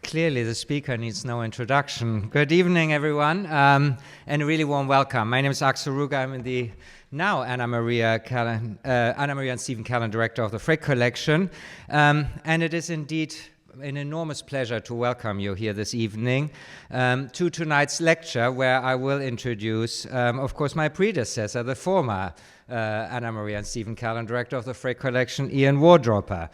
Clearly, the speaker needs no introduction. Good evening, everyone, and a really warm welcome. My name is Axel Ruger. I'm the now Anna Maria and Stephen Callan, director of the Frick Collection, and it is indeed an enormous pleasure to welcome you here this evening to tonight's lecture, where I will introduce, of course, my predecessor, the former Anna Maria and Stephen Callan, director of the Frick Collection, Ian Wardropper.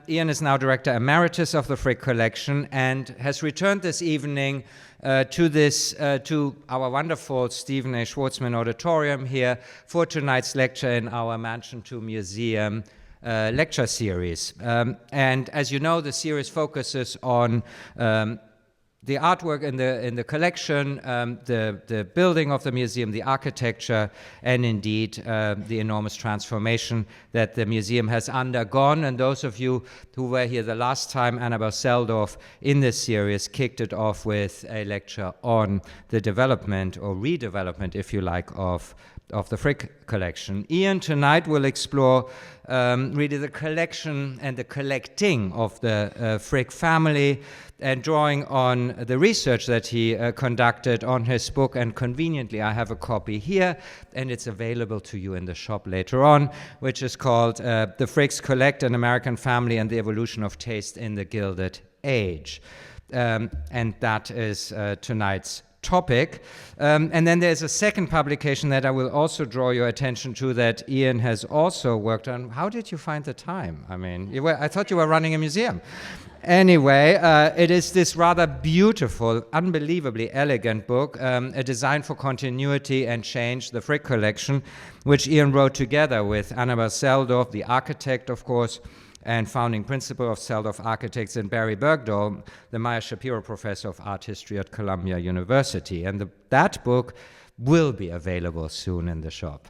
Ian is now director emeritus of the Frick Collection and has returned this evening to our wonderful Stephen A. Schwarzman Auditorium here for tonight's lecture in our Mansion to Museum lecture series. And as you know, the series focuses on the artwork in the collection, the building of the museum, the architecture, and indeed the enormous transformation that the museum has undergone. And those of you who were here the last time, Annabel Seldorf in this series kicked it off with a lecture on the development or redevelopment, if you like, of the Frick Collection. Ian tonight will explore really the collection and the collecting of the Frick family, and drawing on the research that he conducted on his book. And conveniently, I have a copy here, and it's available to you in the shop later on, which is called The Fricks Collect: An American Family and the Evolution of Taste in the Gilded Age. And that is tonight's topic. And then there's a second publication that I will also draw your attention to that Ian has also worked on. How did you find the time? I mean, I thought you were running a museum. Anyway, it is this rather beautiful, unbelievably elegant book, A Design for Continuity and Change, the Frick Collection, which Ian wrote together with Annabel Seldorf, the architect, of course, and founding principal of Seldorf Architects, and Barry Bergdahl, the Maya Shapiro Professor of Art History at Columbia University. And that book will be available soon in the shop.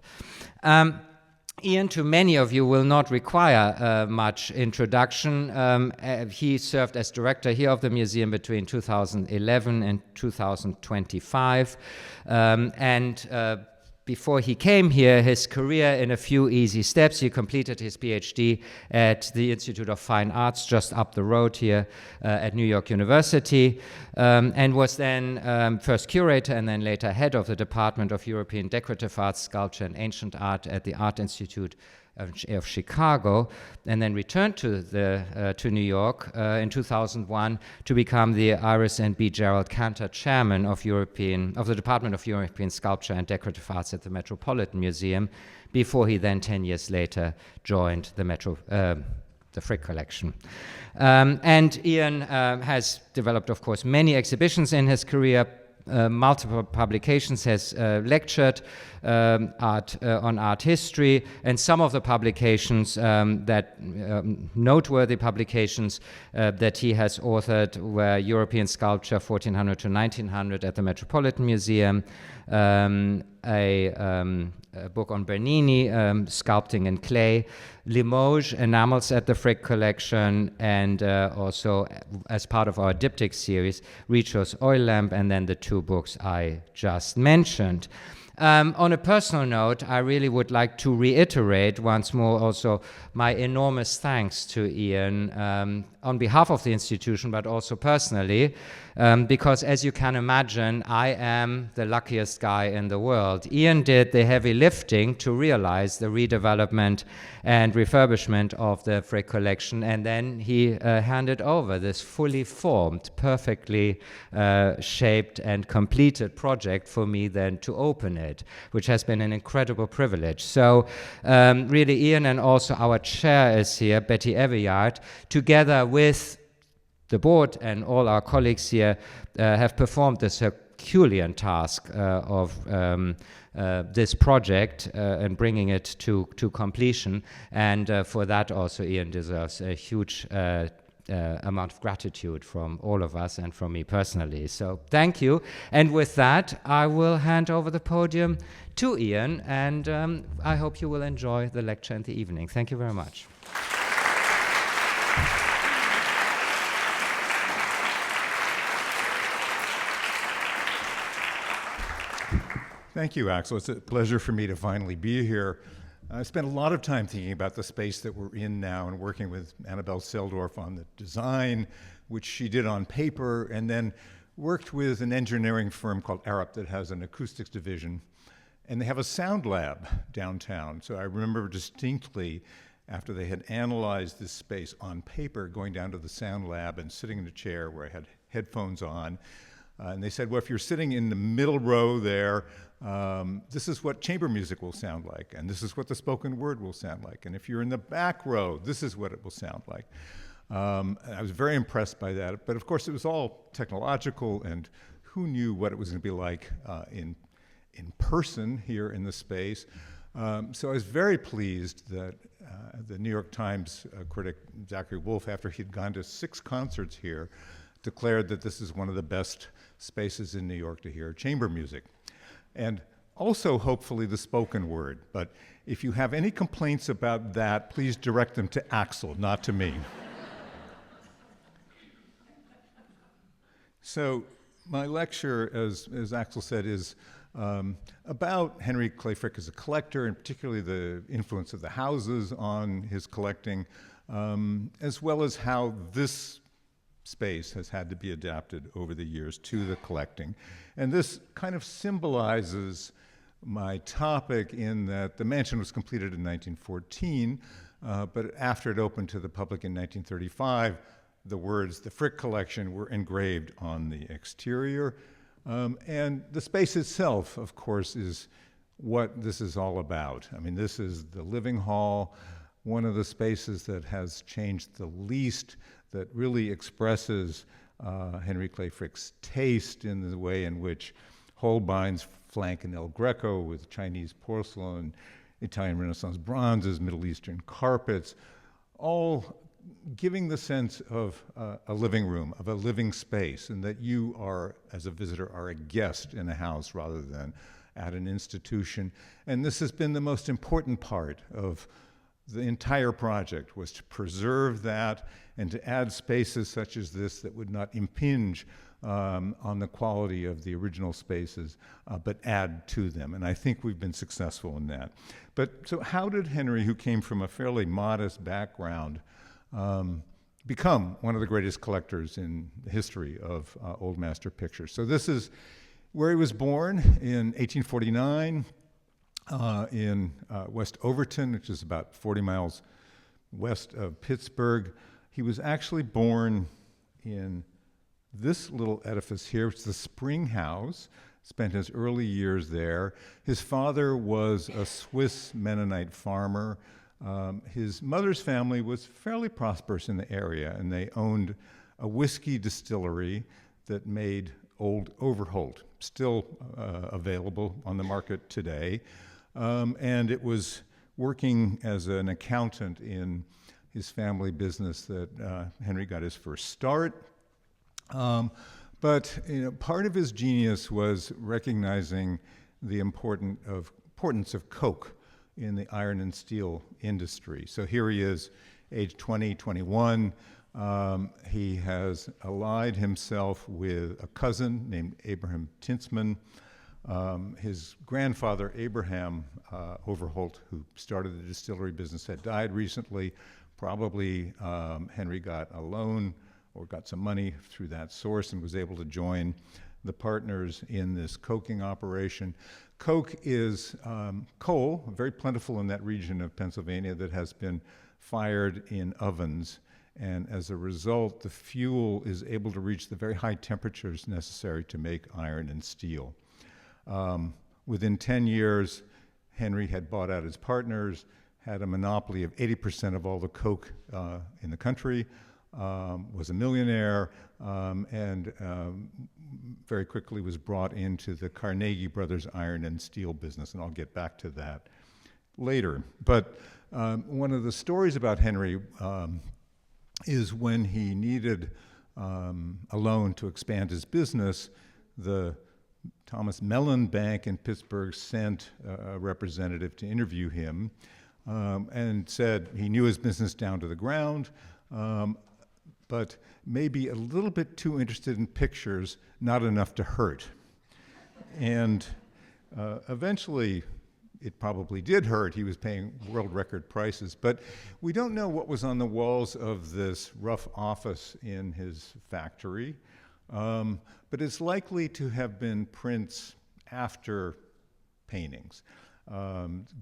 Ian, to many of you, will not require much introduction. He served as director here of the museum between 2011 and 2025. Before he came here, his career in a few easy steps. He completed his PhD at the Institute of Fine Arts just up the road here at New York University, and was then first curator and then later head of the Department of European Decorative Arts, Sculpture and Ancient Art at the Art Institute of Chicago, and then returned to New York in 2001 to become the Iris and B. Gerald Cantor Chairman of the Department of European Sculpture and Decorative Arts at the Metropolitan Museum, before he then 10 years later joined the Frick Collection. And Ian has developed, of course, many exhibitions in his career, multiple publications, has lectured on art history, and some of the publications noteworthy publications that he has authored were European Sculpture 1400 to 1900 at the Metropolitan Museum, a book on Bernini, sculpting in clay, Limoges, enamels at the Frick Collection, and also as part of our diptych series, Ricciot's oil lamp, and then the two books I just mentioned. On a personal note, I really would like to reiterate once more also my enormous thanks to Ian on behalf of the institution, but also personally, because as you can imagine, I am the luckiest guy in the world. Ian did the heavy lifting to realize the redevelopment and refurbishment of the Frick Collection, and then he handed over this fully formed, perfectly shaped and completed project for me then to open it, which has been an incredible privilege. So really, Ian and also our chair is here, Betty Everyard, together with the board and all our colleagues here have performed this Herculean task of this project and bringing it to completion. And for that also Ian deserves a huge amount of gratitude from all of us and from me personally. So thank you. And with that, I will hand over the podium to Ian, and I hope you will enjoy the lecture in the evening. Thank you very much. Thank you, Axel. It's a pleasure for me to finally be here. I spent a lot of time thinking about the space that we're in now and working with Annabelle Seldorf on the design, which she did on paper, and then worked with an engineering firm called Arup that has an acoustics division. And they have a sound lab downtown. So I remember distinctly, after they had analyzed this space on paper, going down to the sound lab and sitting in a chair where I had headphones on. And they said, well, if you're sitting in the middle row there, this is what chamber music will sound like, and this is what the spoken word will sound like. And if you're in the back row, this is what it will sound like. I was very impressed by that. But of course, it was all technological, and who knew what it was going to be like in person here in the space. So I was very pleased that the New York Times critic Zachary Wolfe, after he'd gone to 6 concerts here, declared that this is one of the best spaces in New York to hear chamber music. And also, hopefully, the spoken word. But if you have any complaints about that, please direct them to Axel, not to me. So my lecture, as Axel said, is about Henry Clay Frick as a collector, and particularly the influence of the houses on his collecting, as well as how this space has had to be adapted over the years to the collecting. And this kind of symbolizes my topic in that the mansion was completed in 1914, but after it opened to the public in 1935, the words, the Frick Collection, were engraved on the exterior. And the space itself, of course, is what this is all about. I mean, this is the living hall, one of the spaces that has changed the least, that really expresses Henry Clay Frick's taste in the way in which Holbein's flank in El Greco with Chinese porcelain, Italian Renaissance bronzes, Middle Eastern carpets, all giving the sense of a living room, of a living space, and that you are, as a visitor, are a guest in a house rather than at an institution. And this has been the most important part of the entire project, was to preserve that and to add spaces such as this that would not impinge on the quality of the original spaces, but add to them. And I think we've been successful in that. But so how did Henry, who came from a fairly modest background, become one of the greatest collectors in the history of Old Master pictures? So this is where he was born in 1849 in West Overton, which is about 40 miles west of Pittsburgh. He was actually born in this little edifice here, which is the Spring House, spent his early years there. His father was a Swiss Mennonite farmer. His mother's family was fairly prosperous in the area, and they owned a whiskey distillery that made Old Overholt, still available on the market today. And it was working as an accountant in his family business that Henry got his first start. But part of his genius was recognizing the importance of coke in the iron and steel industry. So here he is, age 20, 21. He has allied himself with a cousin named Abraham Tintzman. His grandfather, Abraham Overholt, who started the distillery business, had died recently. Probably Henry got a loan or got some money through that source and was able to join the partners in this coking operation. Coke is coal, very plentiful in that region of Pennsylvania, that has been fired in ovens. And as a result, the fuel is able to reach the very high temperatures necessary to make iron and steel. Within 10 years, Henry had bought out his partners, had a monopoly of 80% of all the coke in the country, was a millionaire, and very quickly was brought into the Carnegie Brothers iron and steel business, and I'll get back to that later. But one of the stories about Henry is when he needed a loan to expand his business, the Thomas Mellon Bank in Pittsburgh sent a representative to interview him and said he knew his business down to the ground, but maybe a little bit too interested in pictures, not enough to hurt. And eventually, it probably did hurt. He was paying world record prices. But we don't know what was on the walls of this rough office in his factory. But it's likely to have been prints after paintings.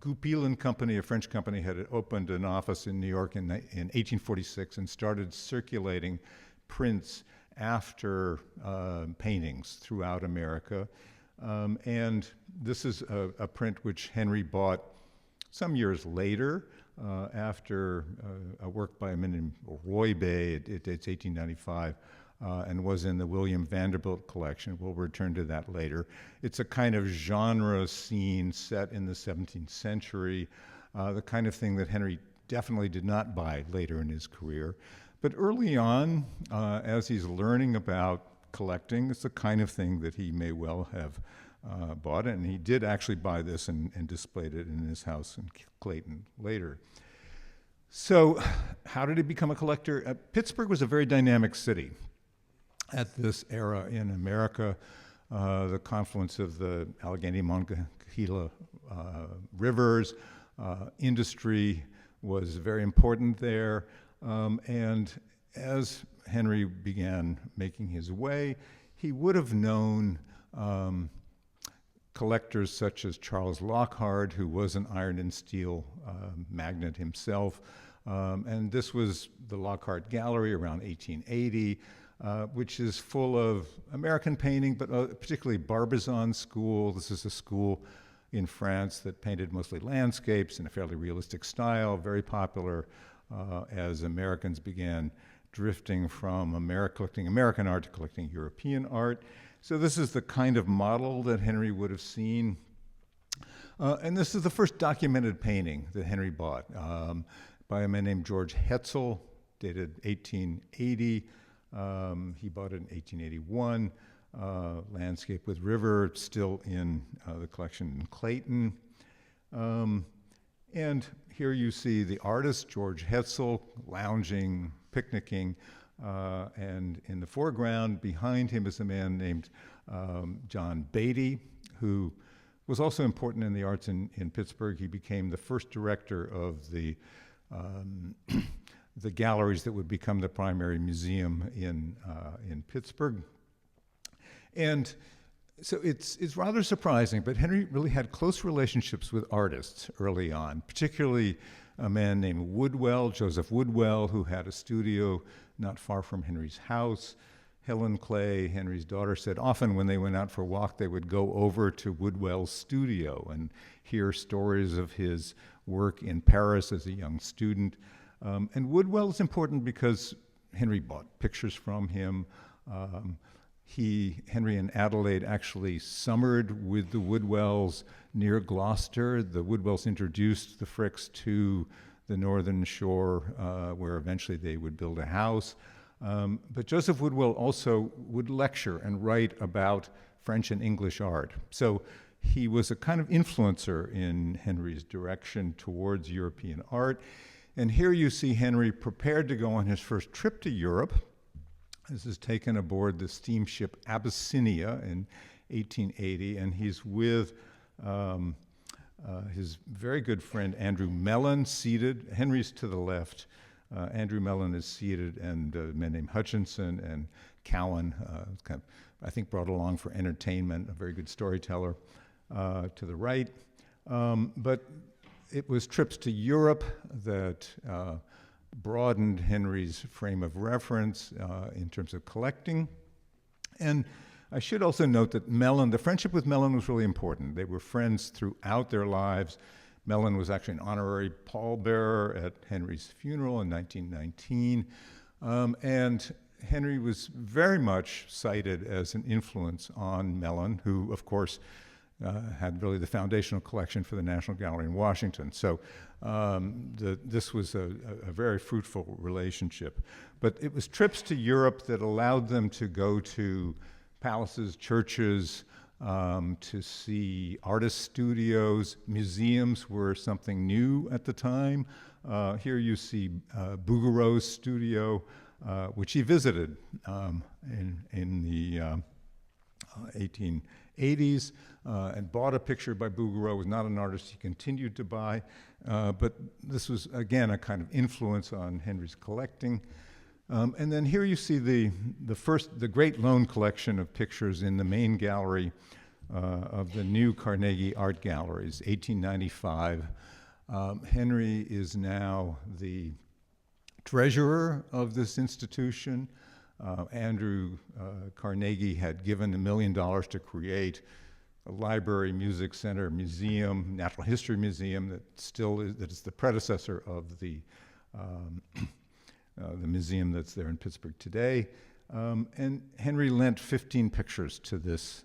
Goupil & Company, a French company, had opened an office in New York in 1846 and started circulating prints after paintings throughout America. And this is a print which Henry bought some years later after a work by a man named Roy Bay. It dates 1895 and was in the William Vanderbilt collection. We'll return to that later. It's a kind of genre scene set in the 17th century, the kind of thing that Henry definitely did not buy later in his career. But early on, as he's learning about collecting, it's the kind of thing that he may well have bought, and he did actually buy this and displayed it in his house in Clayton later. So how did he become a collector? Pittsburgh was a very dynamic city at this era in America. The confluence of the Allegheny Monongahela rivers, industry was very important there, and as Henry began making his way, he would have known collectors such as Charles Lockhart, who was an iron and steel magnate himself. And this was the Lockhart Gallery around 1880, which is full of American painting, but particularly Barbizon School. This is a school in France that painted mostly landscapes in a fairly realistic style, very popular as Americans began drifting from collecting American art to collecting European art. So this is the kind of model that Henry would have seen. And this is the first documented painting that Henry bought by a man named George Hetzel, dated 1880. He bought it in 1881. Landscape with river, still in the collection in Clayton. And here you see the artist, George Hetzel, lounging, picnicking, and in the foreground, behind him is a man named John Beatty, who was also important in the arts in Pittsburgh. He became the first director of the galleries that would become the primary museum in Pittsburgh. And so it's rather surprising, but Henry really had close relationships with artists early on, particularly a man named Woodwell, Joseph Woodwell, who had a studio not far from Henry's house. Helen Clay, Henry's daughter, said often when they went out for a walk, they would go over to Woodwell's studio and hear stories of his work in Paris as a young student. And Woodwell is important because Henry bought pictures from him. Henry and Adelaide actually summered with the Woodwells near Gloucester. The Woodwells introduced the Fricks to the northern shore, where eventually they would build a house. But Joseph Woodwell also would lecture and write about French and English art. So he was a kind of influencer in Henry's direction towards European art. And here you see Henry prepared to go on his first trip to Europe. This is taken aboard the steamship Abyssinia in 1880, and he's with his very good friend Andrew Mellon, seated. Henry's to the left. Andrew Mellon is seated, and men named Hutchinson and Cowan, I think brought along for entertainment, a very good storyteller, to the right. But it was trips to Europe that broadened Henry's frame of reference in terms of collecting. And I should also note that the friendship with Mellon was really important. They were friends throughout their lives. Mellon was actually an honorary pallbearer at Henry's funeral in 1919. And Henry was very much cited as an influence on Mellon, who, of course, had really the foundational collection for the National Gallery in Washington. So this was a very fruitful relationship. But it was trips to Europe that allowed them to go to palaces, churches, to see artist studios. Museums were something new at the time. Here you see Bouguereau's studio, which he visited in the 1880s, and bought a picture by Bouguereau. Was not an artist he continued to buy, but this was, again, a kind of influence on Henry's collecting. And then here you see the Great Loan collection of pictures in the main gallery of the new Carnegie Art Galleries, 1895. Henry is now the treasurer of this institution. Andrew Carnegie had given $1 million to create a library, music center, museum, natural history museum that is the predecessor of the museum that's there in Pittsburgh today. And Henry lent 15 pictures to this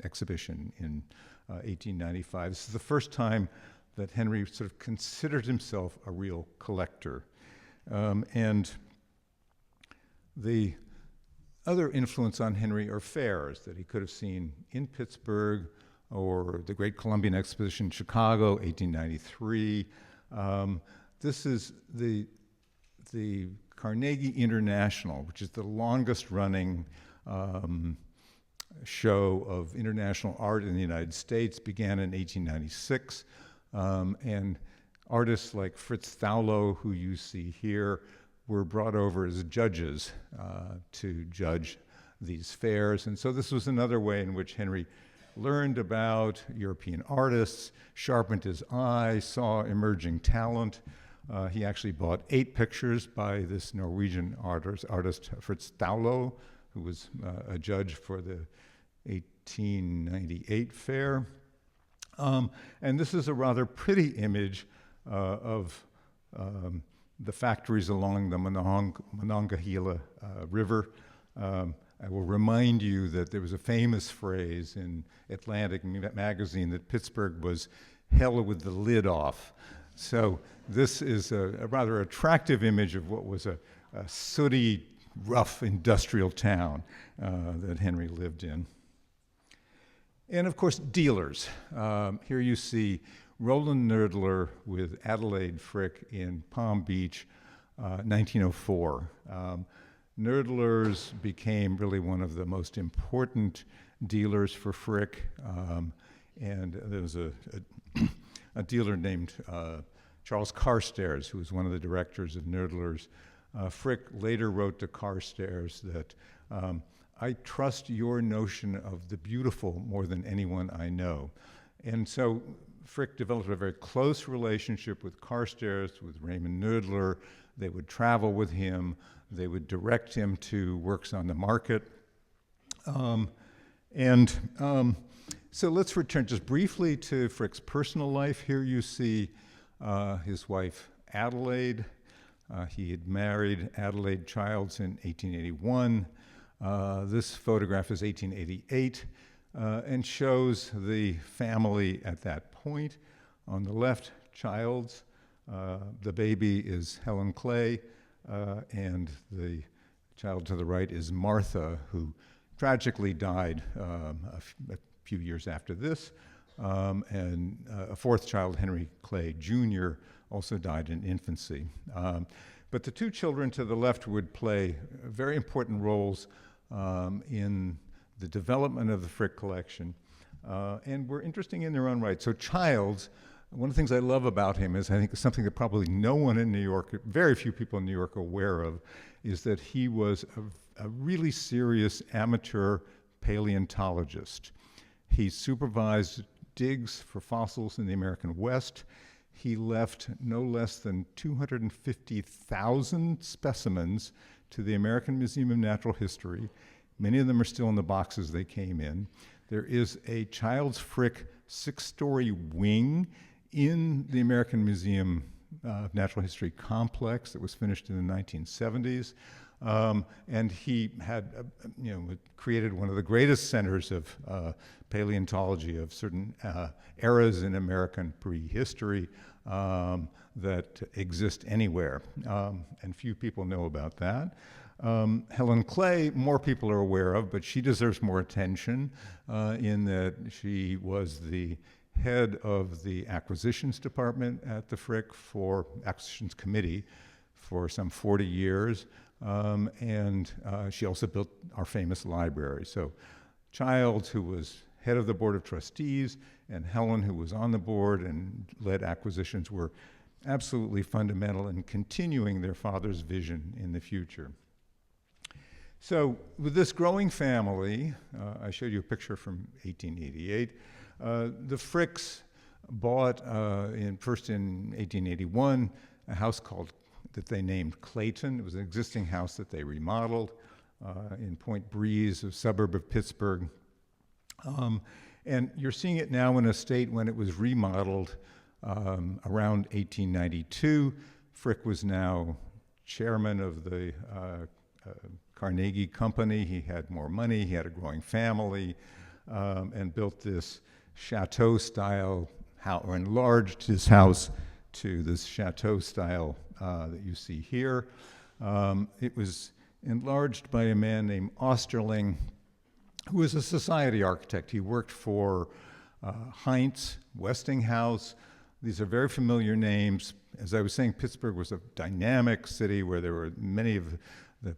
exhibition in 1895. This is the first time that Henry sort of considered himself a real collector. And the other influence on Henry are fairs that he could have seen in Pittsburgh, or the Great Columbian Exposition in Chicago, 1893. This is the Carnegie International, which is the longest running show of international art in the United States, began in 1896. And artists like Fritz Thaulow, who you see here, were brought over as judges to judge these fairs. And so this was another way in which Henry learned about European artists, sharpened his eye, saw emerging talent. He actually bought 8 pictures by this Norwegian artist Fritz Thaulow, who was a judge for the 1898 fair. And this is a rather pretty image of the factories along the Monongahela River. I will remind you that there was a famous phrase in Atlantic magazine that Pittsburgh was hell with the lid off. So this is a rather attractive image of what was a sooty, rough industrial town that Henry lived in. And of course, dealers. Here you see Roland Knoedler with Adelaide Frick in Palm Beach, 1904. Knoedler's became really one of the most important dealers for Frick, and there was a dealer named Charles Carstairs, who was one of the directors of Knoedler's. Frick later wrote to Carstairs that, I trust your notion of the beautiful more than anyone I know. And so Frick developed a very close relationship with Carstairs, with Raymond Knoedler. They would travel with him. They would direct him to works on the market. So let's return just briefly to Frick's personal life. Here you see his wife, Adelaide. He had married Adelaide Childs in 1881. This photograph is 1888 and shows the family at that point. On the left, Childs. The baby is Helen Clay, and the child to the right is Martha, who tragically died a few years after this. And a fourth child, Henry Clay Jr., also died in infancy. But the 2 children to the left would play very important roles in the development of the Frick collection, and were interesting in their own right. So Childs, one of the things I love about him is, I think it's something that probably no one in New York, very few people in New York are aware of, is that he was a really serious amateur paleontologist. He supervised digs for fossils in the American West. He left no less than 250,000 specimens to the American Museum of Natural History. Many of them are still in the boxes they came in. There is a Childs Frick 6-story wing in the American Museum of Natural History complex that was finished in the 1970s. And he had, created one of the greatest centers of paleontology of certain eras in American prehistory that exist anywhere. And few people know about that. Helen Clay, more people are aware of, but she deserves more attention in that she was the head of the acquisitions department at the Frick for acquisitions committee for some 40 years. And she also built our famous library. So Childs, who was head of the Board of Trustees, and Helen, who was on the board and led acquisitions, were absolutely fundamental in continuing their father's vision in the future. So with this growing family, I showed you a picture from 1888, the Fricks bought first in 1881 a house that they named Clayton. It was an existing house that they remodeled in Point Breeze, a suburb of Pittsburgh. And you're seeing it now in a state when it was remodeled around 1892. Frick was now chairman of the Carnegie Company. He had more money, he had a growing family, and built this chateau-style house, or enlarged his house to this chateau-style that you see here. It was enlarged by a man named Osterling, who was a society architect. He worked for Heinz, Westinghouse. These are very familiar names. As I was saying, Pittsburgh was a dynamic city where there were many of the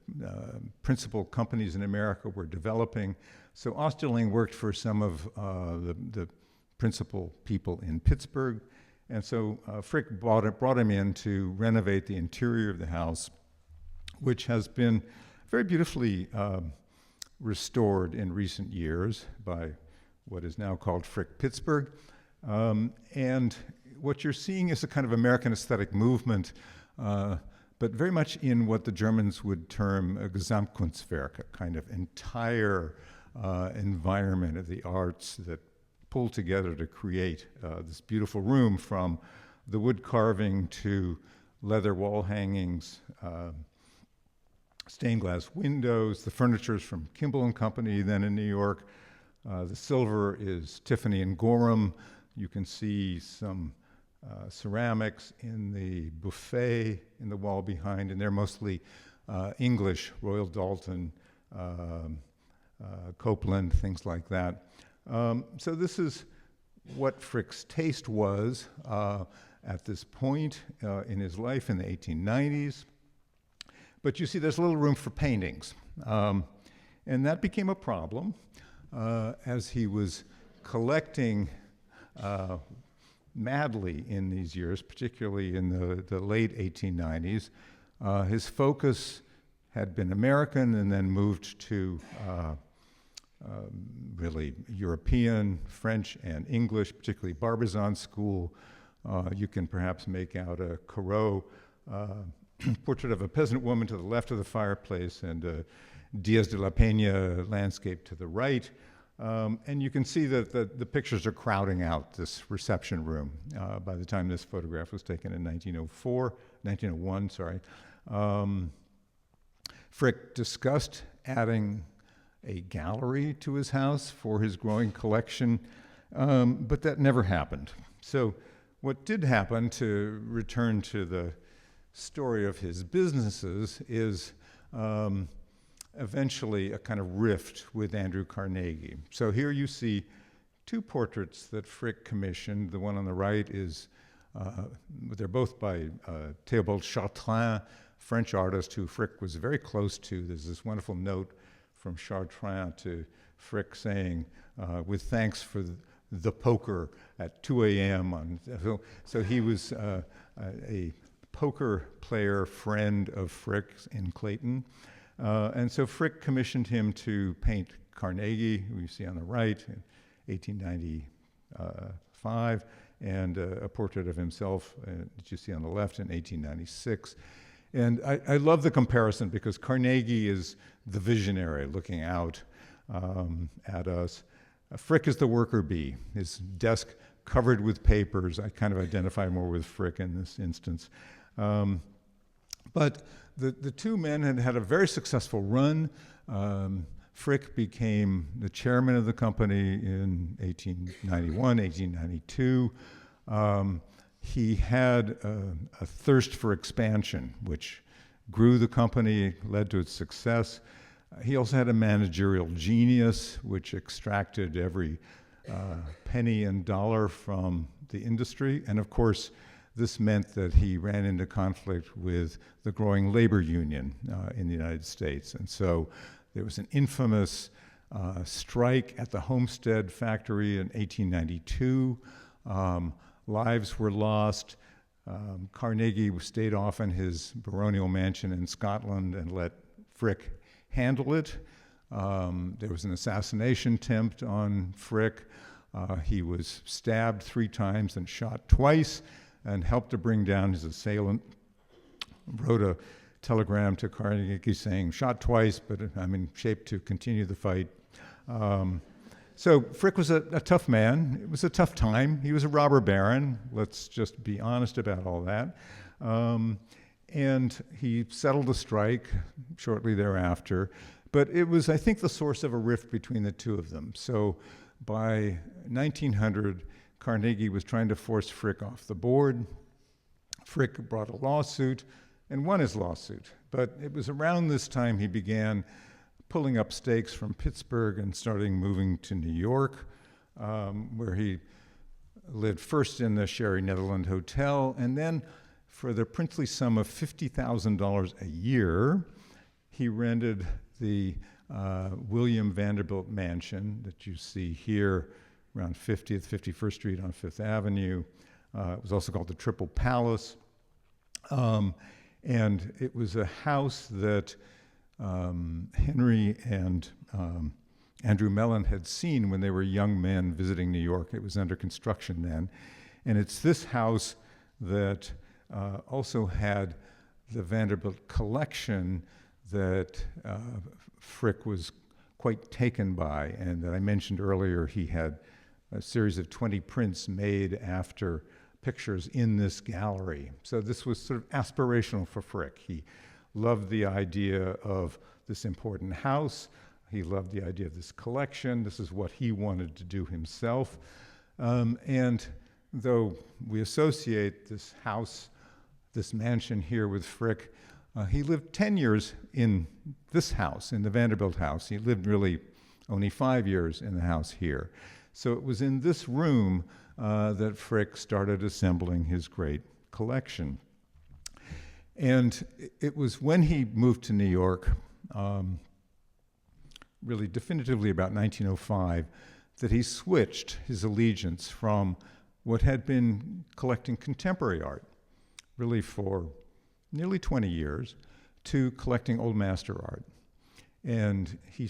principal companies in America were developing. So Osterling worked for some of the principal people in Pittsburgh. And so Frick brought him in to renovate the interior of the house, which has been very beautifully restored in recent years by what is now called Frick Pittsburgh. And what you're seeing is a kind of American aesthetic movement, but very much in what the Germans would term a Gesamtkunstwerk, a kind of entire environment of the arts that pull together to create this beautiful room, from the wood carving to leather wall hangings, stained glass windows. The furniture is from Kimball and Company, then in New York. The silver is Tiffany and Gorham. You can see some ceramics in the buffet in the wall behind, and they're mostly English, Royal Dalton, Copeland, things like that. So this is what Frick's taste was at this point in his life in the 1890s. But you see there's little room for paintings. And that became a problem as he was collecting madly in these years, particularly in the late 1890s. His focus had been American and then moved to really European, French, and English, particularly Barbizon School. You can perhaps make out a Corot portrait of a peasant woman to the left of the fireplace and a Diaz de la Peña landscape to the right. And you can see that the pictures are crowding out this reception room by the time this photograph was taken in 1901, sorry. Frick discussed adding a gallery to his house for his growing collection, but that never happened. So what did happen, to return to the story of his businesses, is eventually a kind of rift with Andrew Carnegie. So here you see two portraits that Frick commissioned. The one on the right is, they're both by Théobald Chartrain, French artist who Frick was very close to. There's this wonderful note from Chartrain to Frick saying, with thanks for the poker at 2 a.m. So he was a poker player friend of Frick's in Clayton. And so Frick commissioned him to paint Carnegie, who you see on the right, in 1895, and a portrait of himself that you see on the left in 1896. And I love the comparison because Carnegie is the visionary looking out at us. Frick is the worker bee, his desk covered with papers. I kind of identify more with Frick in this instance. But the two men had a very successful run. Frick became the chairman of the company in 1891, 1892. He had a thirst for expansion, which grew the company, led to its success. He also had a managerial genius, which extracted every penny and dollar from the industry. And of course, this meant that he ran into conflict with the growing labor union in the United States. And so there was an infamous strike at the Homestead factory in 1892. Lives were lost. Carnegie stayed off in his baronial mansion in Scotland and let Frick handle it. There was an assassination attempt on Frick. He was stabbed 3 times and shot twice, and helped to bring down his assailant. Wrote a telegram to Carnegie saying, shot twice, but I'm in shape to continue the fight. So Frick was a tough man. It was a tough time. He was a robber baron. Let's just be honest about all that. And he settled the strike shortly thereafter. But it was, I think, the source of a rift between the two of them. So by 1900, Carnegie was trying to force Frick off the board. Frick brought a lawsuit and won his lawsuit. But it was around this time he began pulling up stakes from Pittsburgh and starting moving to New York, where he lived first in the Sherry Netherland Hotel, and then for the princely sum of $50,000 a year, he rented the William Vanderbilt Mansion that you see here around 50th, 51st Street on Fifth Avenue. It was also called the Triple Palace. And it was a house that Henry and Andrew Mellon had seen when they were young men visiting New York. It was under construction then. And it's this house that also had the Vanderbilt collection that Frick was quite taken by, and that I mentioned earlier. He had a series of 20 prints made after pictures in this gallery. So this was sort of aspirational for Frick. He loved the idea of this important house. He loved the idea of this collection. This is what he wanted to do himself. And though we associate this house, this mansion here with Frick, he lived 10 years in this house, in the Vanderbilt house. He lived really only 5 years in the house here. So it was in this room that Frick started assembling his great collection. And it was when he moved to New York, really definitively about 1905, that he switched his allegiance from what had been collecting contemporary art, really for nearly 20 years, to collecting Old Master art. And he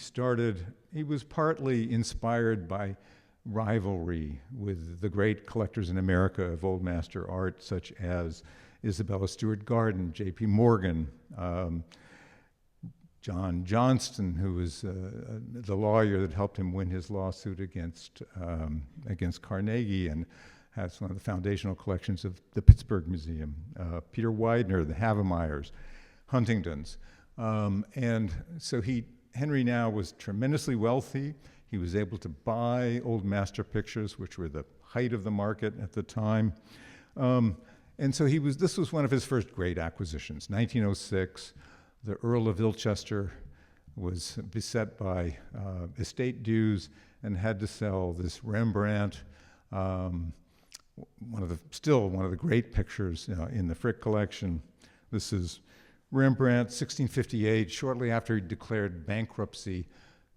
was partly inspired by rivalry with the great collectors in America of Old Master art, such as Isabella Stewart Gardner, J.P. Morgan, John Johnston, who was the lawyer that helped him win his lawsuit against Carnegie and has one of the foundational collections of the Pittsburgh Museum, Peter Widener, the Havemeyers, Huntingtons. And so Henry now was tremendously wealthy. He was able to buy Old Master pictures, which were the height of the market at the time. And so this was one of his first great acquisitions. 1906, the Earl of Ilchester was beset by estate dues and had to sell this Rembrandt, still one of the great pictures in the Frick collection. This is Rembrandt, 1658, shortly after he declared bankruptcy.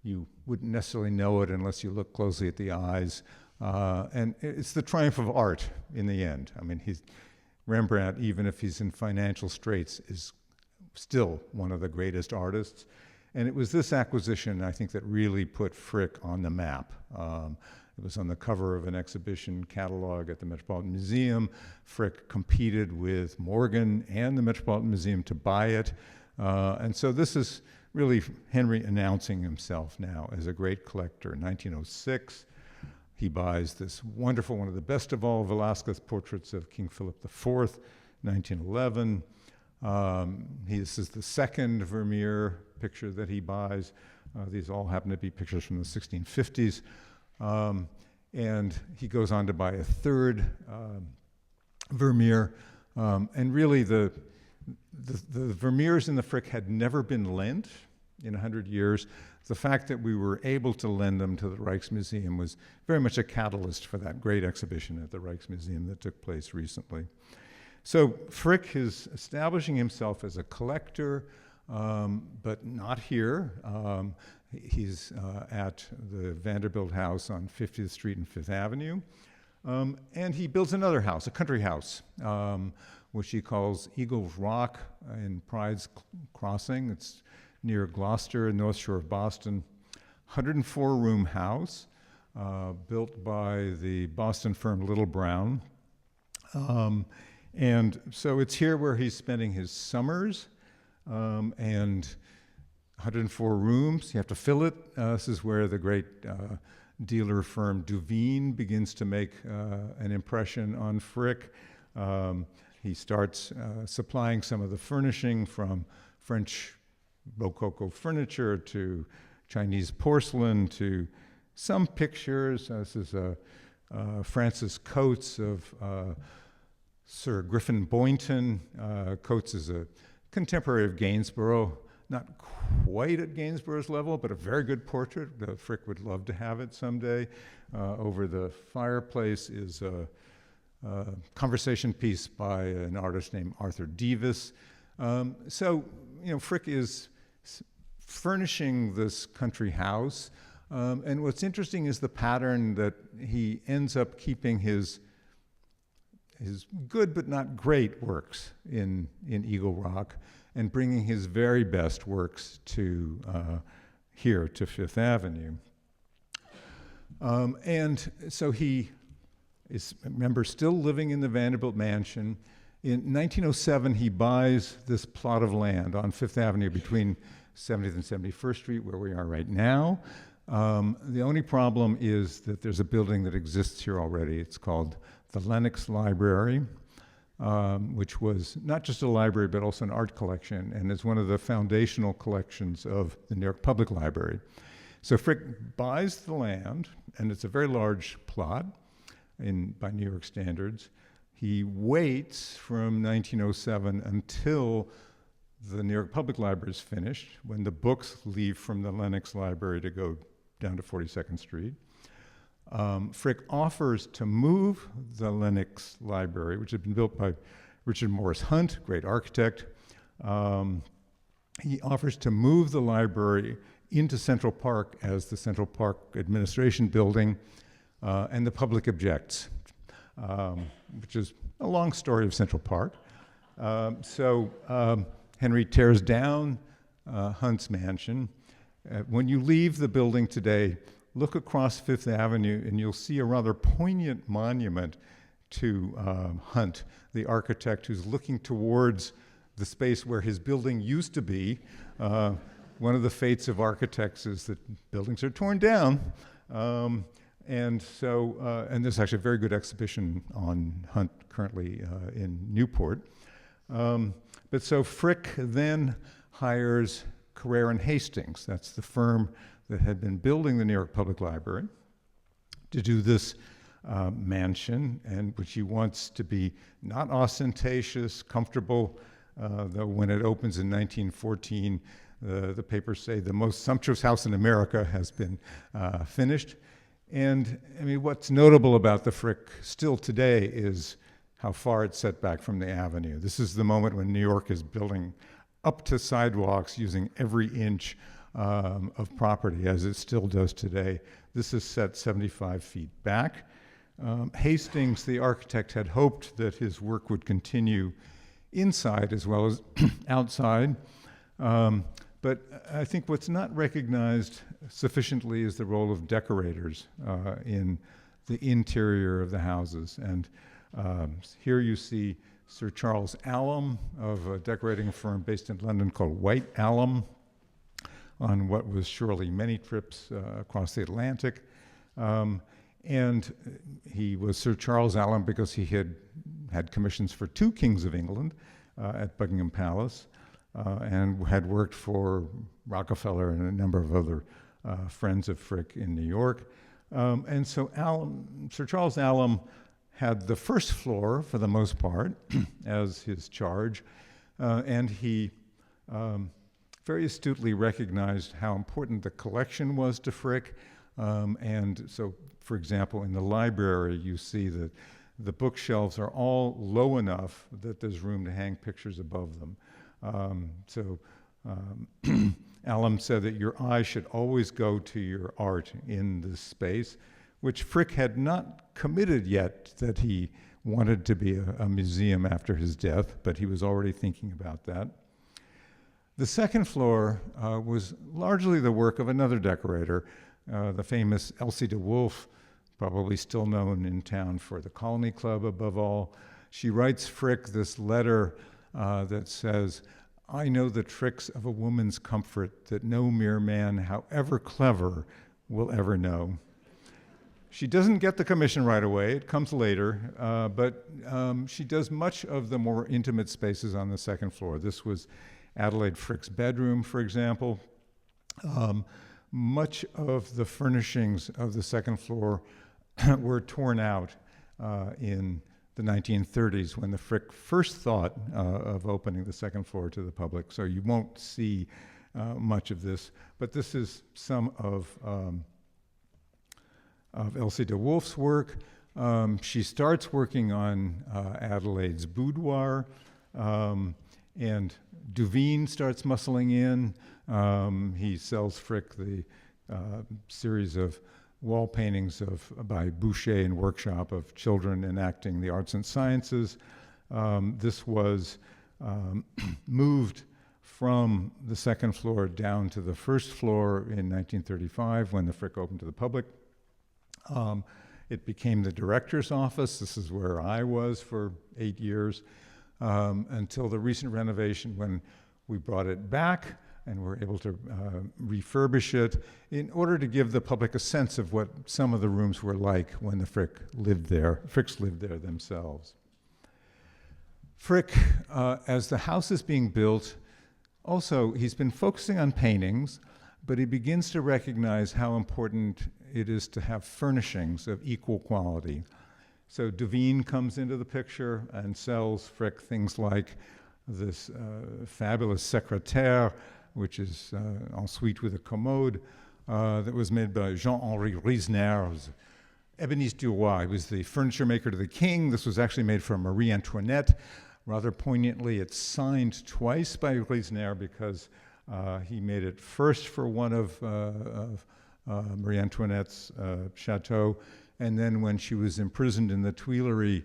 You wouldn't necessarily know it unless you look closely at the eyes. And it's the triumph of art in the end. I mean, Rembrandt, even if he's in financial straits, is still one of the greatest artists. And it was this acquisition, I think, that really put Frick on the map. It was on the cover of an exhibition catalog at the Metropolitan Museum. Frick competed with Morgan and the Metropolitan Museum to buy it. And so this is really Henry announcing himself now as a great collector. In 1906, he buys this wonderful, one of the best of all Velázquez portraits of King Philip IV, 1911. This is the second Vermeer picture that he buys. These all happen to be pictures from the 1650s. And he goes on to buy a third Vermeer. And really the Vermeers in the Frick had never been lent in 100 years. The fact that we were able to lend them to the Rijksmuseum was very much a catalyst for that great exhibition at the Rijksmuseum that took place recently. So Frick is establishing himself as a collector, but not here. He's at the Vanderbilt House on 50th Street and Fifth Avenue. And he builds another house, a country house, which he calls Eagles Rock in Pride's Crossing. It's near Gloucester, North Shore of Boston. 104-room house, built by the Boston firm Little Brown. And so it's here where he's spending his summers, and 104 rooms, you have to fill it. This is where the great dealer firm Duveen begins to make an impression on Frick. He starts supplying some of the furnishing, from French Rococo furniture to Chinese porcelain to some pictures. This is Francis Coates of Sir Griffin Boynton. Coates is a contemporary of Gainsborough, not quite at Gainsborough's level, but a very good portrait. Frick would love to have it someday. Over the fireplace is a conversation piece by an artist named Arthur Devis. So, Frick is furnishing this country house. And what's interesting is the pattern that he ends up keeping his good but not great works in Eagle Rock, and bringing his very best works to here to Fifth Avenue. And so he is, remember, still living in the Vanderbilt mansion. In 1907, he buys this plot of land on Fifth Avenue between 70th and 71st Street, where we are right now. The only problem is that there's a building that exists here already. It's called the Lenox Library, which was not just a library, but also an art collection, and is one of the foundational collections of the New York Public Library. So Frick buys the land, and it's a very large plot by New York standards. He waits from 1907 until the New York Public Library is finished, when the books leave from the Lenox Library to go down to 42nd Street. Frick offers to move the Lenox Library, which had been built by Richard Morris Hunt, great architect. He offers to move the library into Central Park as the Central Park Administration Building, and the public objects, which is a long story of Central Park. Henry tears down Hunt's mansion. When you leave the building today, look across Fifth Avenue and you'll see a rather poignant monument to Hunt, the architect who's looking towards the space where his building used to be. One of the fates of architects is that buildings are torn down. And there's actually a very good exhibition on Hunt currently in Newport. But so Frick then hires Carrere and Hastings, that's the firm that had been building the New York Public Library, to do this mansion, and which he wants to be not ostentatious, comfortable, though when it opens in 1914, the papers say the most sumptuous house in America has been finished. And I mean, what's notable about the Frick still today is how far it's set back from the avenue. This is the moment when New York is building up to sidewalks using every inch of property, as it still does today. This is set 75 feet back. Hastings, the architect, had hoped that his work would continue inside as well as outside. But I think what's not recognized sufficiently is the role of decorators in the interior of the houses. And here you see Sir Charles Allam of a decorating firm based in London called White Allam, on what was surely many trips across the Atlantic. And he was Sir Charles Allam because he had commissions for two kings of England at Buckingham Palace, and had worked for Rockefeller and a number of other friends of Frick in New York. And so Sir Charles Allam had the first floor, for the most part, as his charge, and he very astutely recognized how important the collection was to Frick. And so, for example, in the library, you see that the bookshelves are all low enough that there's room to hang pictures above them. Allen said that your eye should always go to your art in this space, which Frick had not committed yet that he wanted to be a museum after his death, but he was already thinking about that. The second floor was largely the work of another decorator, the famous Elsie de Wolfe, probably still known in town for the Colony Club above all. She writes Frick this letter that says, "I know the tricks of a woman's comfort that no mere man, however clever, will ever know." She doesn't get the commission right away, it comes later, but she does much of the more intimate spaces on the second floor. This was Adelaide Frick's bedroom, for example. Much of the furnishings of the second floor were torn out in the 1930s when the Frick first thought of opening the second floor to the public, so you won't see much of this, but this is some of Elsie de Wolfe's work. She starts working on Adelaide's boudoir, and Duveen starts muscling in. He sells Frick the series of wall paintings by Boucher and Workshop of children enacting the arts and sciences. This was moved from the second floor down to the first floor in 1935 when the Frick opened to the public. It became the director's office. This is where I was for 8 years, until the recent renovation when we brought it back and were able to refurbish it in order to give the public a sense of what some of the rooms were like when the Fricks lived there themselves. Frick, as the house is being built, also he's been focusing on paintings, but he begins to recognize how important it is to have furnishings of equal quality. So Duveen comes into the picture and sells Frick things like this fabulous secrétaire, which is ensuite with a commode, that was made by Jean-Henri Riesner, ébéniste du roi. He was the furniture maker to the king. This was actually made for Marie Antoinette. Rather poignantly, it's signed twice by Riesner because he made it first for one of Marie Antoinette's chateau, and then when she was imprisoned in the Tuileries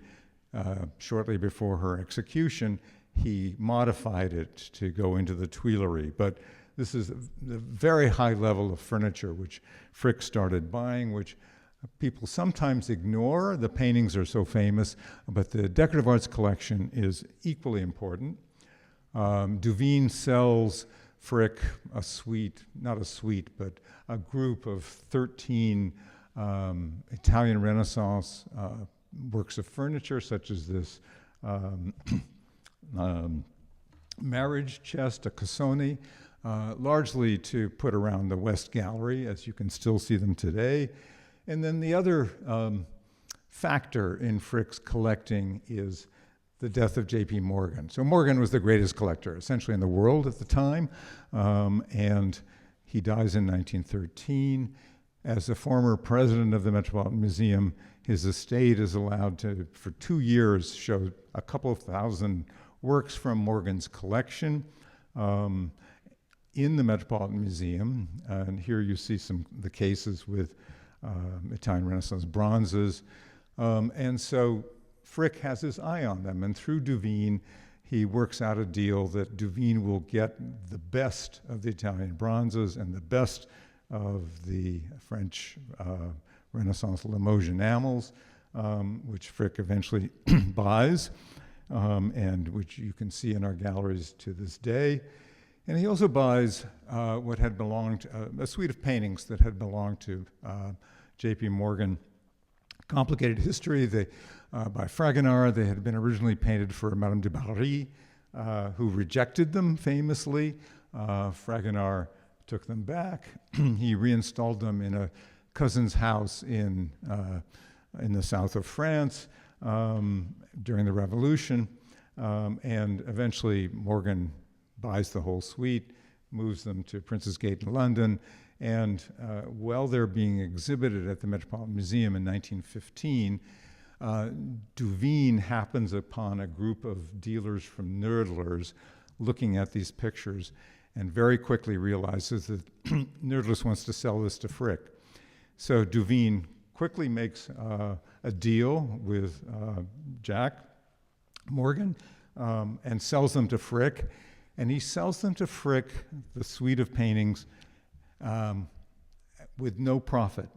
shortly before her execution, he modified it to go into the Tuileries. But this is a very high level of furniture which Frick started buying, which people sometimes ignore. The paintings are so famous, but the decorative arts collection is equally important. Duveen sells Frick a suite, not a suite, but a group of 13 Italian Renaissance works of furniture, such as this marriage chest, a cassone, largely to put around the West Gallery, as you can still see them today. And then the other factor in Frick's collecting is the death of J.P. Morgan. So Morgan was the greatest collector, essentially, in the world at the time, and he dies in 1913. As a former president of the Metropolitan Museum, his estate is allowed to, for 2 years, show a couple of thousand works from Morgan's collection in the Metropolitan Museum. And here you see the cases with Italian Renaissance bronzes. And so Frick has his eye on them, and through Duveen, he works out a deal that Duveen will get the best of the Italian bronzes and the best of the French Renaissance Limoges enamels, which Frick eventually buys, and which you can see in our galleries to this day. And he also buys what had belonged, a suite of paintings that had belonged to J.P. Morgan. Complicated history by Fragonard. They had been originally painted for Madame de Barry, who rejected them famously. Fragonard took them back. He reinstalled them in a cousin's house in the south of France during the Revolution, and eventually Morgan buys the whole suite, moves them to Prince's Gate in London, and while they're being exhibited at the Metropolitan Museum in 1915, Duveen happens upon a group of dealers from Noodlers looking at these pictures, and very quickly realizes that Nerdless wants to sell this to Frick. So Duveen quickly makes a deal with Jack Morgan and sells them to Frick. And he sells them to Frick, the suite of paintings, with no profit,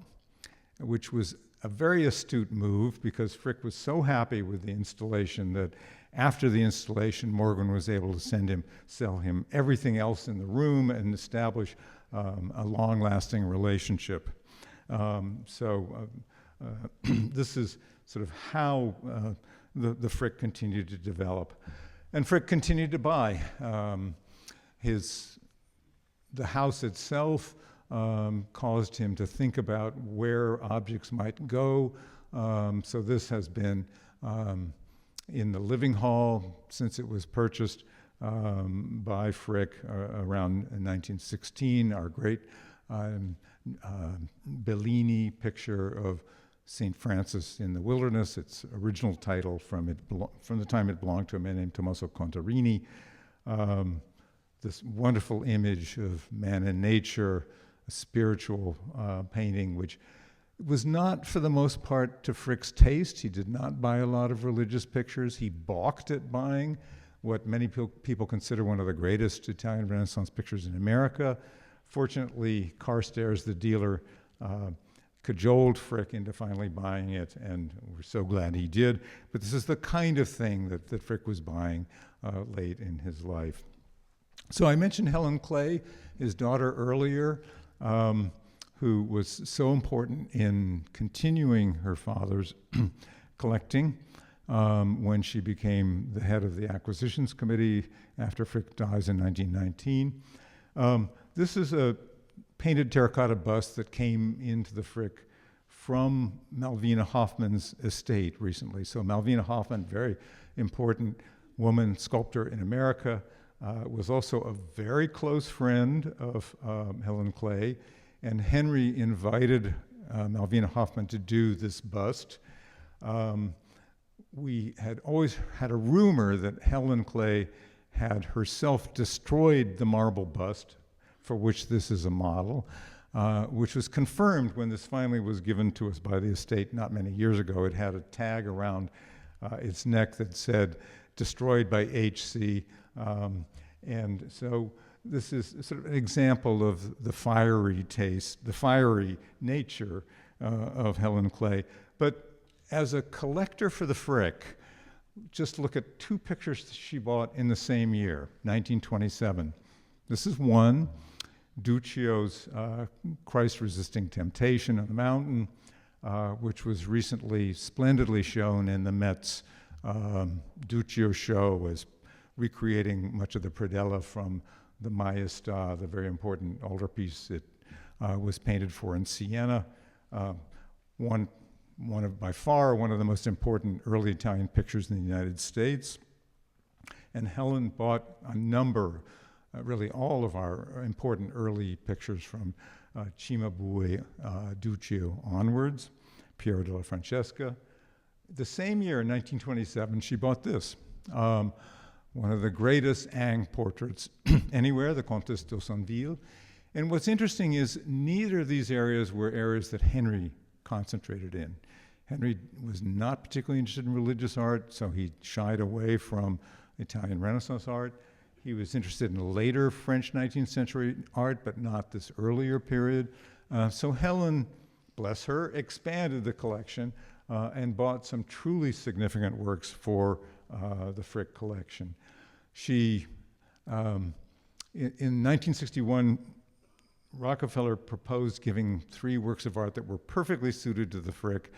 which was a very astute move because Frick was so happy with the installation that after the installation, Morgan was able to sell him everything else in the room and establish a long-lasting relationship. This is sort of how the Frick continued to develop. And Frick continued to buy. The house itself caused him to think about where objects might go. So this has been in the living hall since it was purchased by Frick around 1916. Our great Bellini picture of St. Francis in the Wilderness, its original title from the time it belonged to a man named Tommaso Contarini. This wonderful image of man and nature, a spiritual painting, which was not, for the most part, to Frick's taste. He did not buy a lot of religious pictures. He balked at buying what many people consider one of the greatest Italian Renaissance pictures in America. Fortunately, Carstairs, the dealer, cajoled Frick into finally buying it, and we're so glad he did. But this is the kind of thing that Frick was buying late in his life. So I mentioned Helen Clay, his daughter, earlier, who was so important in continuing her father's collecting when she became the head of the acquisitions committee after Frick dies in 1919. This is a painted terracotta bust that came into the Frick from Malvina Hoffman's estate recently. So Malvina Hoffman, very important woman sculptor in America, was also a very close friend of Helen Clay, and Henry invited Malvina Hoffman to do this bust. We had always had a rumor that Helen Clay had herself destroyed the marble bust for which this is a model, which was confirmed when this finally was given to us by the estate not many years ago. It had a tag around its neck that said, destroyed by H.C., and so this is sort of an example of the fiery taste, the fiery nature of Helen Clay. But as a collector for the Frick, just look at two pictures that she bought in the same year, 1927. This is one, Duccio's Christ Resisting Temptation on the Mountain, which was recently splendidly shown in the Met's Duccio show as recreating much of the predella from the Maestà, the very important altarpiece it was painted for in Siena. By far one of the most important early Italian pictures in the United States. And Helen bought a number, really all of our important early pictures from Cimabue, Duccio onwards, Piero della Francesca. The same year, in 1927, she bought this. One of the greatest Ingres portraits anywhere, the Comtesse d'Aussonville. And what's interesting is neither of these areas were areas that Henry concentrated in. Henry was not particularly interested in religious art, so he shied away from Italian Renaissance art. He was interested in later French 19th century art, but not this earlier period. So Helen, bless her, expanded the collection and bought some truly significant works for the Frick collection. She, in 1961, Rockefeller proposed giving 3 works of art that were perfectly suited to the Frick.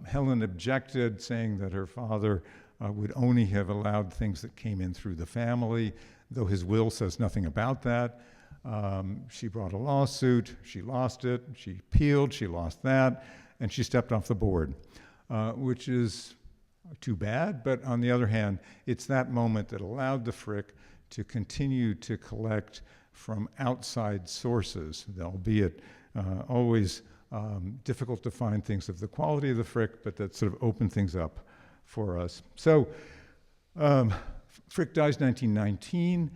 Helen objected, saying that her father would only have allowed things that came in through the family, though his will says nothing about that. She brought a lawsuit, she lost it, she appealed, she lost that, and she stepped off the board, which is too bad, but on the other hand, it's that moment that allowed the Frick to continue to collect from outside sources, albeit always difficult to find things of the quality of the Frick, but that sort of opened things up for us. So Frick dies 1919.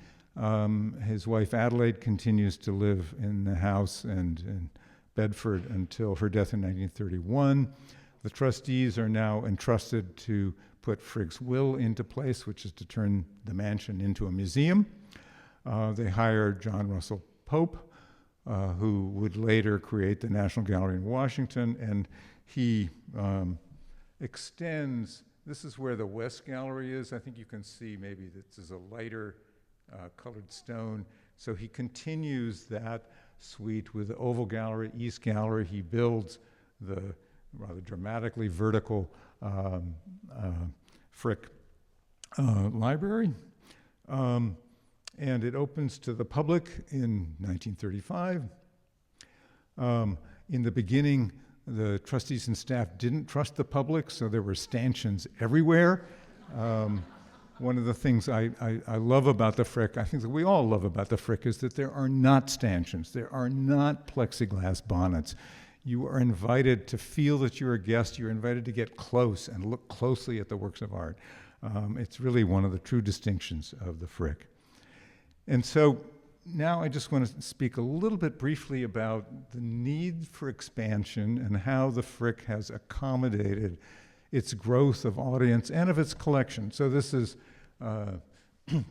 His wife Adelaide continues to live in the house and in Bedford until her death in 1931. The trustees are now entrusted to put Frick's will into place, which is to turn the mansion into a museum. They hired John Russell Pope, who would later create the National Gallery in Washington, and he extends. This is where the West Gallery is. I think you can see maybe this is a lighter colored stone. So he continues that suite with the Oval Gallery, East Gallery. He builds the rather dramatically vertical Frick library. And it opens to the public in 1935. In the beginning, the trustees and staff didn't trust the public, so there were stanchions everywhere. One of the things I love about the Frick, I think that we all love about the Frick, is that there are not stanchions. There are not plexiglass bonnets. You are invited to feel that you're a guest. You're invited to get close and look closely at the works of art. It's really one of the true distinctions of the Frick. And so now I just want to speak a little bit briefly about the need for expansion and how the Frick has accommodated its growth of audience and of its collection. So this is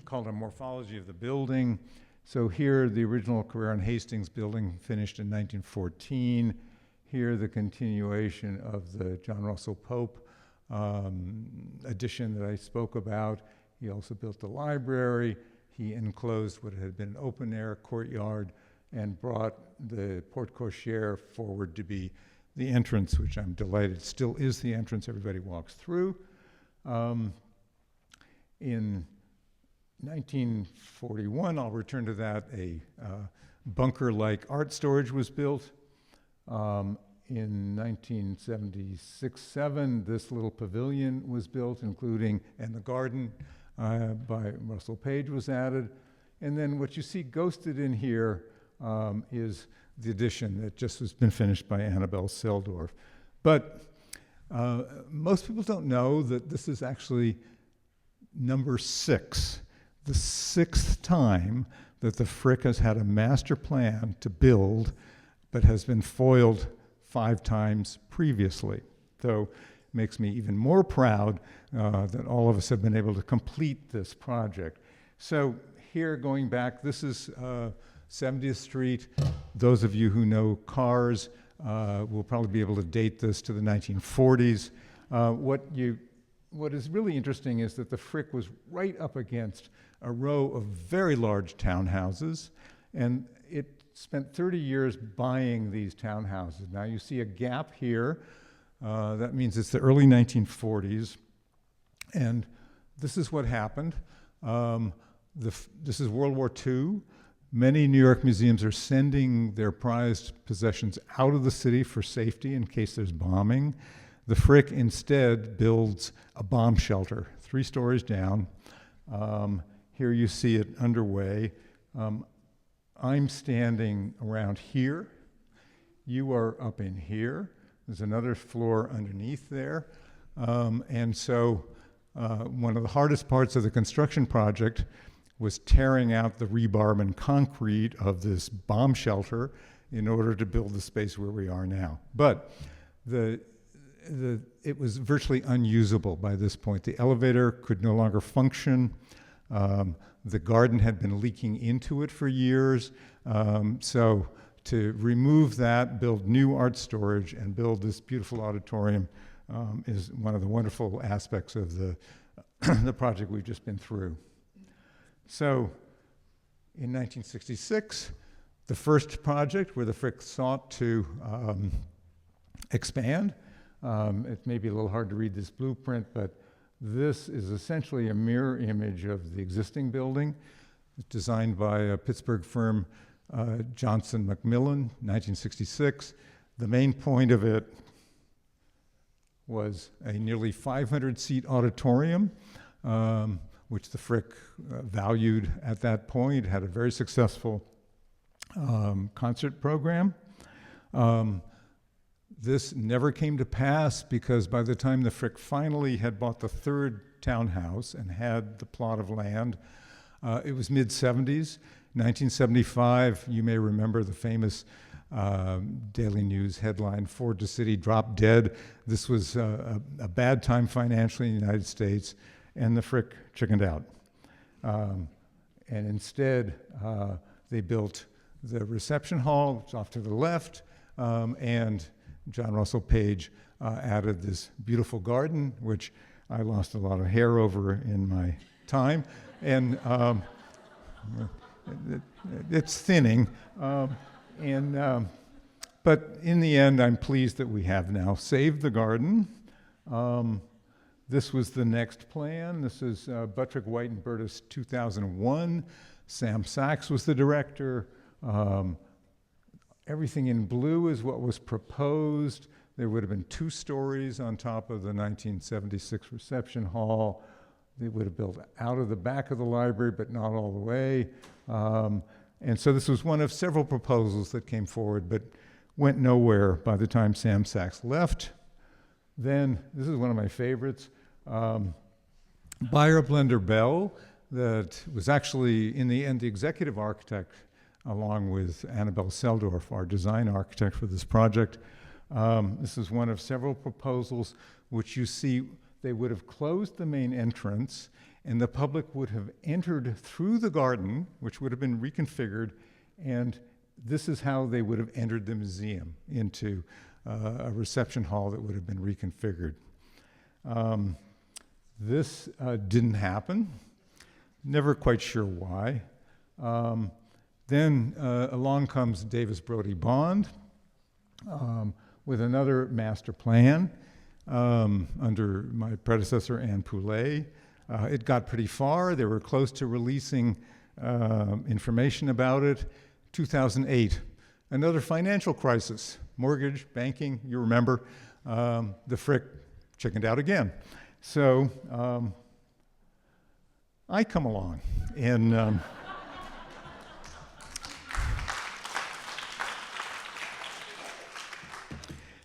called a morphology of the building. So here, the original Carrera and Hastings building finished in 1914. Here, the continuation of the John Russell Pope addition that I spoke about. He also built the library. He enclosed what had been an open-air courtyard and brought the porte cochere forward to be the entrance, which I'm delighted still is the entrance everybody walks through. In 1941, I'll return to that, a bunker-like art storage was built. In 1976-7, this little pavilion was built, including, and the garden by Russell Page was added. And then what you see ghosted in here is the addition that just has been finished by Annabelle Seldorf. But most people don't know that this is actually number 6, the 6th time that the Frick has had a master plan to build, but has been foiled 5 times previously. So it makes me even more proud that all of us have been able to complete this project. So here, going back, this is 70th Street. Those of you who know cars will probably be able to date this to the 1940s. What is really interesting is that the Frick was right up against a row of very large townhouses, and it spent 30 years buying these townhouses. Now you see a gap here. That means it's the early 1940s, and this is what happened. This is World War II. Many New York museums are sending their prized possessions out of the city for safety in case there's bombing. The Frick instead builds a bomb shelter 3 stories down. Here you see it underway. I'm standing around here. You are up in here. There's another floor underneath there. And so one of the hardest parts of the construction project was tearing out the rebar and concrete of this bomb shelter in order to build the space where we are now. But it was virtually unusable by this point. The elevator could no longer function. The garden had been leaking into it for years. So to remove that, build new art storage, and build this beautiful auditorium is one of the wonderful aspects of the project we've just been through. So in 1966, the first project where the Frick sought to expand. It may be a little hard to read this blueprint, but this is essentially a mirror image of the existing building. It's designed by a Pittsburgh firm, Johnson Macmillan, 1966. The main point of it was a nearly 500-seat auditorium, which the Frick valued at that point, had a very successful concert program. This never came to pass because by the time the Frick finally had bought the 3rd townhouse and had the plot of land, It was mid-'70s. 1975, you may remember the famous Daily News headline, Ford to City drop dead. This was a bad time financially in the United States, and the Frick chickened out. And instead, they built the reception hall, it's off to the left, and John Russell Page added this beautiful garden, which I lost a lot of hair over in my time, and it's thinning. But in the end, I'm pleased that we have now saved the garden. This was the next plan. This is Buttrick, White, and Burtis 2001. Sam Sachs was the director. Everything in blue is what was proposed. There would have been 2 stories on top of the 1976 reception hall. They would have built out of the back of the library, but not all the way. And so this was one of several proposals that came forward, but went nowhere by the time Sam Sachs left. Then, this is one of my favorites, Beyer Blender Bell, that was actually, in the end, the executive architect, along with Annabelle Seldorf, our design architect for this project. This is one of several proposals which you see they would have closed the main entrance, and the public would have entered through the garden, which would have been reconfigured, and this is how they would have entered the museum, into a reception hall that would have been reconfigured. This didn't happen. Never quite sure why. Then along comes Davis Brody Bond with another master plan under my predecessor, Anne Poulet. It got pretty far. They were close to releasing information about it. 2008, another financial crisis. Mortgage, banking, you remember. The Frick chickened out again. So I come along and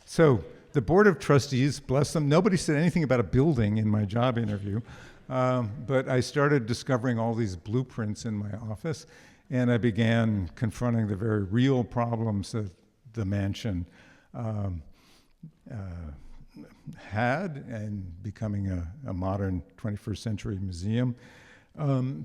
so the Board of Trustees, bless them, nobody said anything about a building in my job interview, but I started discovering all these blueprints in my office, and I began confronting the very real problems that the mansion had and becoming a modern 21st century museum.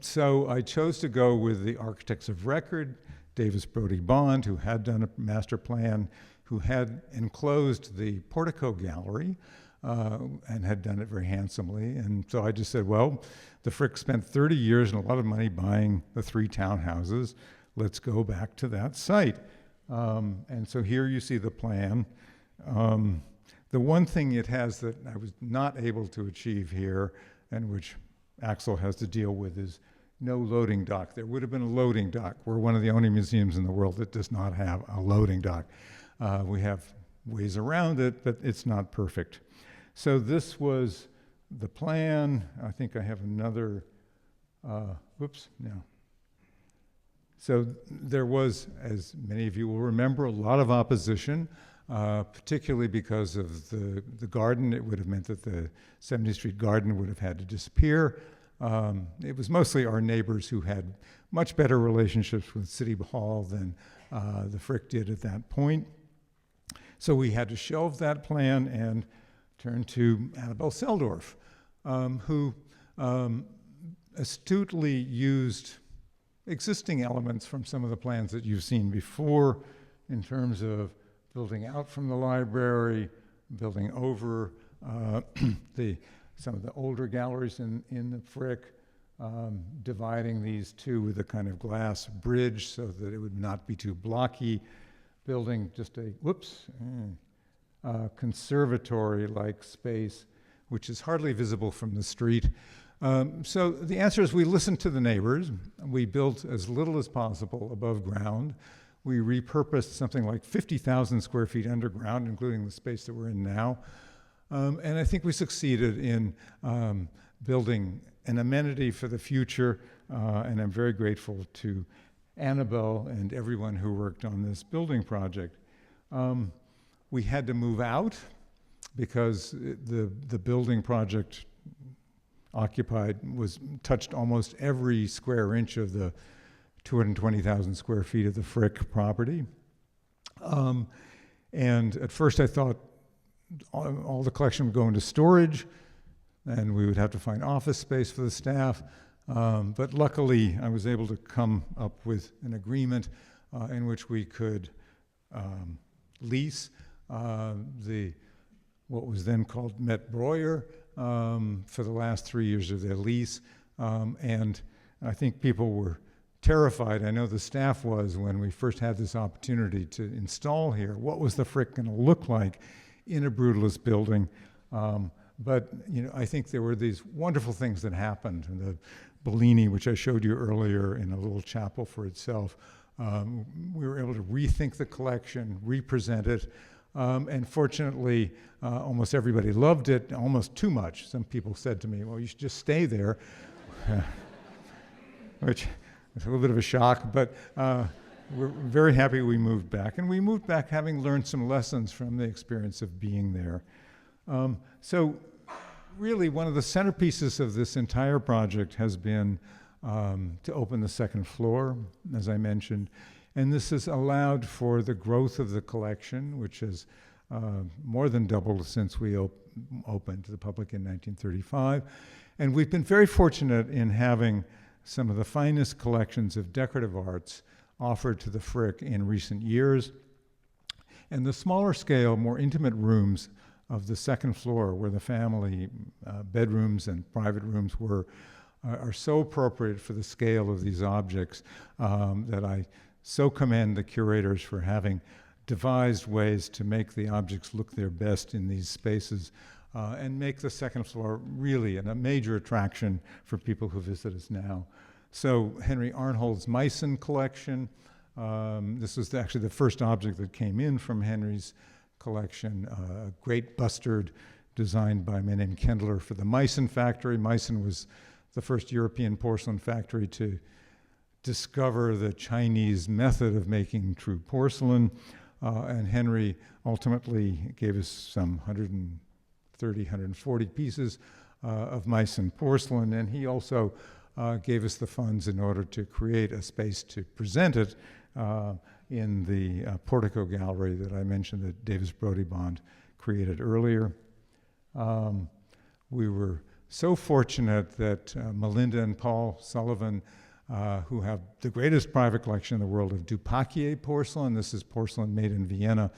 So I chose to go with the architects of record, Davis Brody Bond, who had done a master plan, who had enclosed the portico gallery and had done it very handsomely. And so I just said, well, the Frick spent 30 years and a lot of money buying the 3 townhouses. Let's go back to that site. And so here you see the plan. The one thing it has that I was not able to achieve here, and which Axel has to deal with, is no loading dock. There would have been a loading dock. We're one of the only museums in the world that does not have a loading dock. We have ways around it, but it's not perfect. So this was the plan. I think I have another, whoops, no. So there was, as many of you will remember, a lot of opposition, particularly because of the garden. It would have meant that the 70th Street garden would have had to disappear. It was mostly our neighbors who had much better relationships with City Hall than the Frick did at that point. So we had to shelve that plan and turn to Annabelle Seldorf, who astutely used existing elements from some of the plans that you've seen before in terms of building out from the library, building over some of the older galleries in the Frick, dividing these 2 with a kind of glass bridge so that it would not be too blocky, building just a, conservatory-like space, which is hardly visible from the street. So the answer is we listened to the neighbors. We built as little as possible above ground. We repurposed something like 50,000 square feet underground, including the space that we're in now. And I think we succeeded in building an amenity for the future, and I'm very grateful to Annabelle and everyone who worked on this building project. We had to move out because the building project touched almost every square inch of the 220,000 square feet of the Frick property. And at first I thought all the collection would go into storage, and we would have to find office space for the staff. But luckily, I was able to come up with an agreement in which we could lease what was then called Met Breuer for the last 3 years of their lease. And I think people were terrified. I know the staff was when we first had this opportunity to install here. What was the Frick going to look like in a brutalist building? But I think there were these wonderful things that happened. And the Bellini, which I showed you earlier in a little chapel for itself, we were able to rethink the collection, represent it, and fortunately, almost everybody loved it, almost too much. Some people said to me, well, you should just stay there, which was a little bit of a shock, but we're very happy we moved back. And we moved back having learned some lessons from the experience of being there. So really, one of the centerpieces of this entire project has been to open the second floor, as I mentioned. And this has allowed for the growth of the collection, which has more than doubled since we opened to the public in 1935. And we've been very fortunate in having some of the finest collections of decorative arts offered to the Frick in recent years. And the smaller scale, more intimate rooms of the second floor, where the family bedrooms and private rooms were, are so appropriate for the scale of these objects that I so commend the curators for having devised ways to make the objects look their best in these spaces and make the second floor really a major attraction for people who visit us now. So Henry Arnhold's Meissen collection, this was actually the first object that came in from Henry's collection, a great bustard designed by a man named Kendler for the Meissen factory. Meissen was the first European porcelain factory to discover the Chinese method of making true porcelain, and Henry ultimately gave us some 130, 140 pieces of Meissen porcelain, and he also gave us the funds in order to create a space to present it in the portico gallery that I mentioned that Davis Brody-Bond created earlier. We were so fortunate that Melinda and Paul Sullivan, who have the greatest private collection in the world of Dupaquier porcelain. This is porcelain made in Vienna,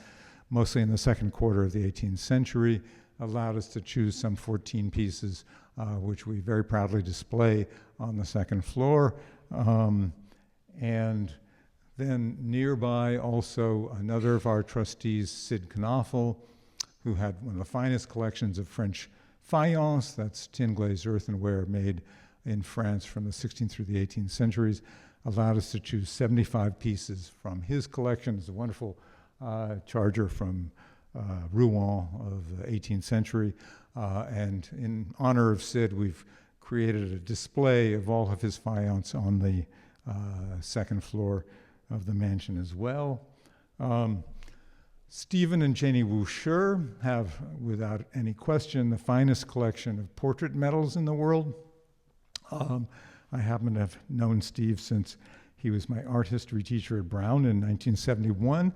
mostly in the second quarter of the 18th century, allowed us to choose some 14 pieces, which we very proudly display on the second floor. And then nearby also another of our trustees, Sid Knaufel, who had one of the finest collections of French faience, that's tin glazed earthenware made in France from the 16th through the 18th centuries, allowed us to choose 75 pieces from his collection. It's a wonderful charger from Rouen of the 18th century. And in honor of Sid, we've created a display of all of his faience on the second floor of the mansion as well. Stephen and Janie Wusher have, without any question, the finest collection of portrait medals in the world. I happen to have known Steve since he was my art history teacher at Brown in 1971.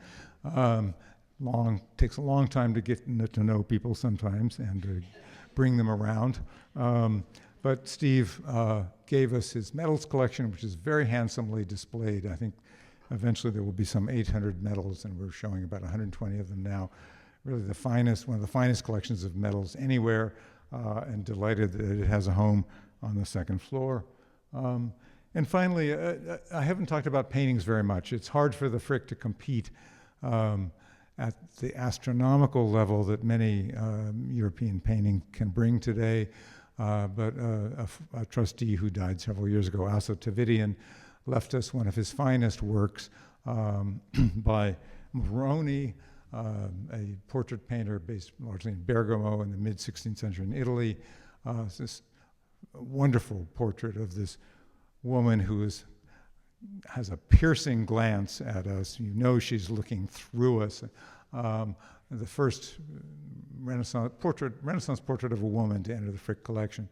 Takes a long time to get to know people sometimes and to bring them around. But Steve gave us his medals collection, which is very handsomely displayed. I think eventually there will be some 800 medals, and we're showing about 120 of them now. Really the finest, one of the finest collections of medals anywhere, and delighted that it has a home on the second floor. And finally, I haven't talked about paintings very much. It's hard for the Frick to compete at the astronomical level that many European painting can bring today. But a trustee who died several years ago, Asso Tavidian, left us one of his finest works by Moroni, a portrait painter based largely in Bergamo in the mid-16th century in Italy. It's this wonderful portrait of this woman who has a piercing glance at us. You know she's looking through us. The first Renaissance portrait of a woman to enter the Frick collection.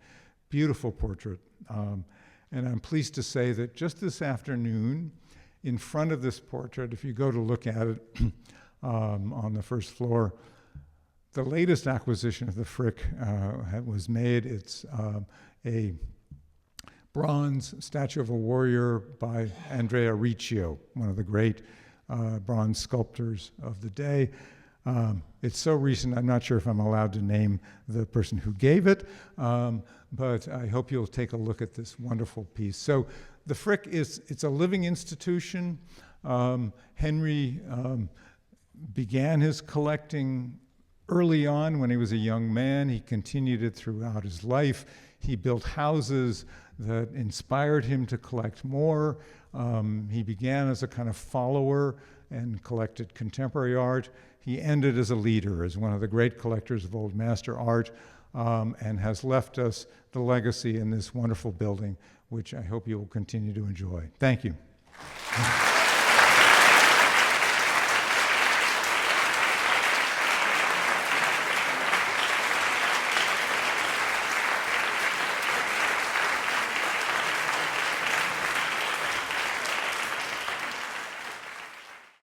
beautiful portrait. And I'm pleased to say that just this afternoon, in front of this portrait, if you go to look at it on the first floor, the latest acquisition of the Frick was made. It's a bronze statue of a warrior by Andrea Riccio, one of the great bronze sculptors of the day. It's so recent, I'm not sure if I'm allowed to name the person who gave it, but I hope you'll take a look at this wonderful piece. So the Frick it's a living institution. Henry began his collecting early on when he was a young man. He continued it throughout his life. He built houses that inspired him to collect more. He began as a kind of follower and collected contemporary art. He ended as a leader, as one of the great collectors of old master art, and has left us the legacy in this wonderful building, which I hope you will continue to enjoy. Thank you.